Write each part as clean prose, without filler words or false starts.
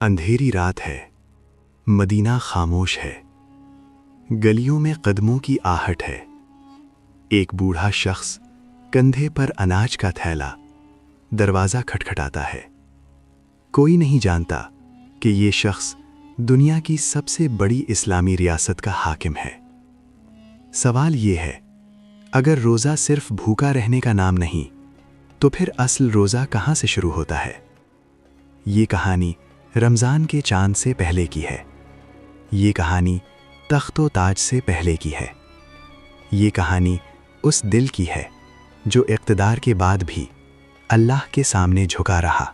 اندھیری رات ہے، مدینہ خاموش ہے، گلیوں میں قدموں کی آہٹ ہے۔ ایک بوڑھا شخص کندھے پر اناج کا تھیلا دروازہ کھٹکھٹاتا ہے۔ کوئی نہیں جانتا کہ یہ شخص دنیا کی سب سے بڑی اسلامی ریاست کا حاکم ہے۔ سوال یہ ہے، اگر روزہ صرف بھوکا رہنے کا نام نہیں تو پھر اصل روزہ کہاں سے شروع ہوتا ہے؟ یہ کہانی رمضان کے چاند سے پہلے کی ہے۔ یہ کہانی تخت و تاج سے پہلے کی ہے۔ یہ کہانی اس دل کی ہے جو اقتدار کے بعد بھی اللہ کے سامنے جھکا رہا۔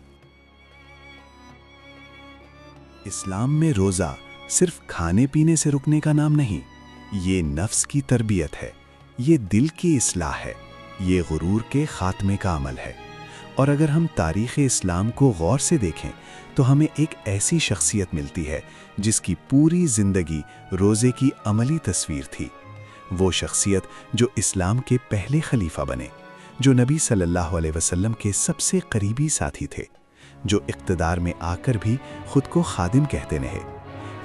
اسلام میں روزہ صرف کھانے پینے سے رکنے کا نام نہیں، یہ نفس کی تربیت ہے، یہ دل کی اصلاح ہے، یہ غرور کے خاتمے کا عمل ہے۔ اور اگر ہم تاریخ اسلام کو غور سے دیکھیں تو ہمیں ایک ایسی شخصیت ملتی ہے جس کی پوری زندگی روزے کی عملی تصویر تھی۔ وہ شخصیت جو اسلام کے پہلے خلیفہ بنے، جو نبی صلی اللہ علیہ وسلم کے سب سے قریبی ساتھی تھے، جو اقتدار میں آ کر بھی خود کو خادم کہتے رہے۔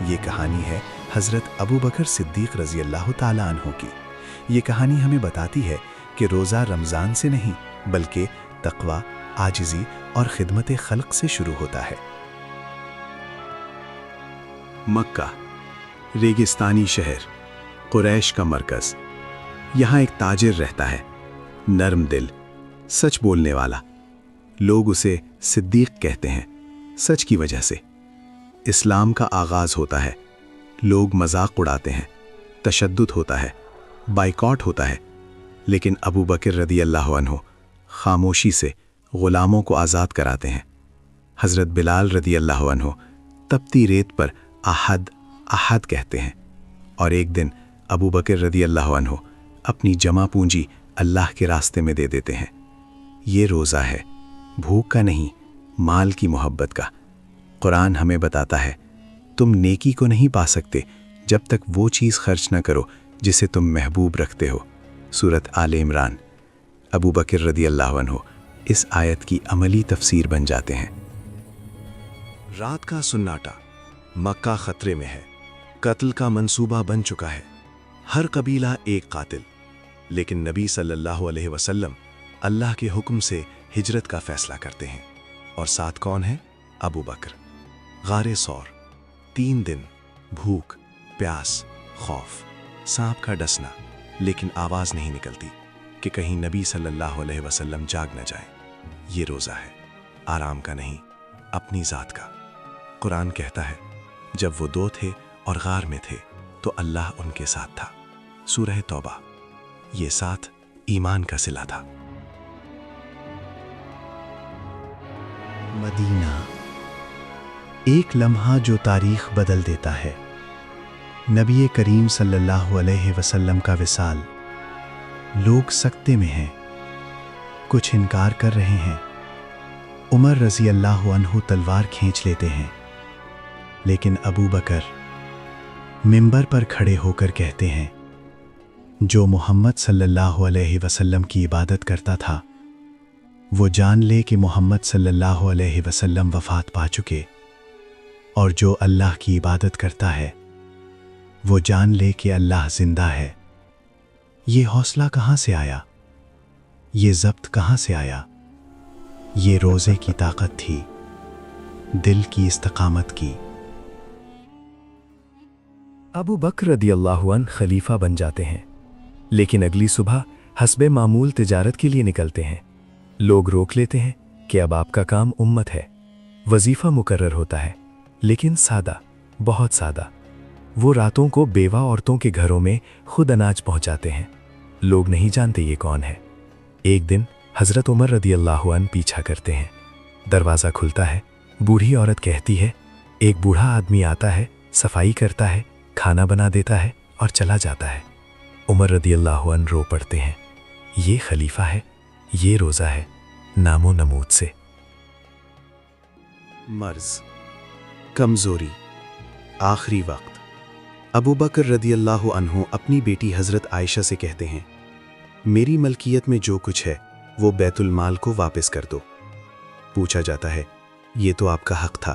یہ کہانی ہے حضرت ابو بکر صدیق رضی اللہ تعالیٰ عنہ کی۔ یہ کہانی ہمیں بتاتی ہے کہ روزہ رمضان سے نہیں بلکہ تقویٰ، عاجزی اور خدمت خلق سے شروع ہوتا ہے۔ مکہ، ریگستانی شہر، قریش کا مرکز۔ یہاں ایک تاجر رہتا ہے، نرم دل، سچ بولنے والا۔ لوگ اسے صدیق کہتے ہیں، سچ کی وجہ سے۔ اسلام کا آغاز ہوتا ہے، لوگ مذاق اڑاتے ہیں، تشدد ہوتا ہے، بائیکاٹ ہوتا ہے، لیکن ابو بکر رضی اللہ عنہ خاموشی سے غلاموں کو آزاد کراتے ہیں۔ حضرت بلال رضی اللہ عنہ تپتی ریت پر احد احد کہتے ہیں، اور ایک دن ابو بکر رضی اللہ عنہ اپنی جمع پونجی اللہ کے راستے میں دے دیتے ہیں۔ یہ روزہ ہے، بھوک کا نہیں، مال کی محبت کا۔ قرآن ہمیں بتاتا ہے، تم نیکی کو نہیں پا سکتے جب تک وہ چیز خرچ نہ کرو جسے تم محبوب رکھتے ہو۔ سورۃ آل عمران۔ ابو بکر رضی اللہ عنہ اس آیت کی عملی تفسیر بن جاتے ہیں۔ رات کا سناٹا، مکہ خطرے میں ہے، قتل کا منصوبہ بن چکا ہے، ہر قبیلہ ایک قاتل۔ لیکن نبی صلی اللہ علیہ وسلم اللہ کے حکم سے ہجرت کا فیصلہ کرتے ہیں، اور ساتھ کون ہے؟ ابو بکر۔ غار ثور، 3 دن، بھوک، پیاس، خوف، سانپ کا ڈسنا، لیکن آواز نہیں نکلتی کہ کہیں نبی صلی اللہ علیہ وسلم جاگ نہ جائیں۔ یہ روزہ ہے، آرام کا نہیں، اپنی ذات کا۔ قرآن کہتا ہے، جب وہ 2 تھے اور غار میں تھے تو اللہ ان کے ساتھ تھا۔ سورہ توبہ۔ یہ ساتھ ایمان کا صلہ تھا۔ مدینہ، ایک لمحہ جو تاریخ بدل دیتا ہے۔ نبی کریم صلی اللہ علیہ وسلم کا وصال۔ لوگ سکتے میں ہیں، کچھ انکار کر رہے ہیں۔ عمر رضی اللہ عنہ تلوار کھینچ لیتے ہیں، لیکن ابو بکر منبر پر کھڑے ہو کر کہتے ہیں، جو محمد صلی اللہ علیہ وسلم کی عبادت کرتا تھا وہ جان لے کہ محمد صلی اللہ علیہ وسلم وفات پا چکے، اور جو اللہ کی عبادت کرتا ہے وہ جان لے کہ اللہ زندہ ہے۔ یہ حوصلہ کہاں سے آیا؟ یہ ضبط کہاں سے آیا؟ یہ روزے کی طاقت تھی، دل کی استقامت کی۔ ابو بکر رضی اللہ عنہ خلیفہ بن جاتے ہیں، لیکن اگلی صبح حسب معمول تجارت کے لیے نکلتے ہیں۔ لوگ روک لیتے ہیں کہ اب آپ کا کام امت ہے۔ وظیفہ مقرر ہوتا ہے، لیکن سادہ، بہت سادہ۔ وہ راتوں کو بیوہ عورتوں کے گھروں میں خود اناج پہنچاتے ہیں۔ لوگ نہیں جانتے یہ کون ہے۔ ایک دن حضرت عمر رضی اللہ عنہ پیچھا کرتے ہیں۔ دروازہ کھلتا ہے، بوڑھی عورت کہتی ہے، ایک بوڑھا آدمی آتا ہے، صفائی کرتا ہے، کھانا بنا دیتا ہے اور چلا جاتا ہے۔ عمر رضی اللہ عنہ رو پڑتے ہیں۔ یہ خلیفہ ہے، یہ روزہ ہے، نام و نمود سے۔ مرض، کمزوری، آخری وقت۔ ابو بکر رضی اللہ عنہ اپنی بیٹی حضرت عائشہ سے کہتے ہیں، میری ملکیت میں جو کچھ ہے وہ بیت المال کو واپس کر دو۔ پوچھا جاتا ہے، یہ تو آپ کا حق تھا،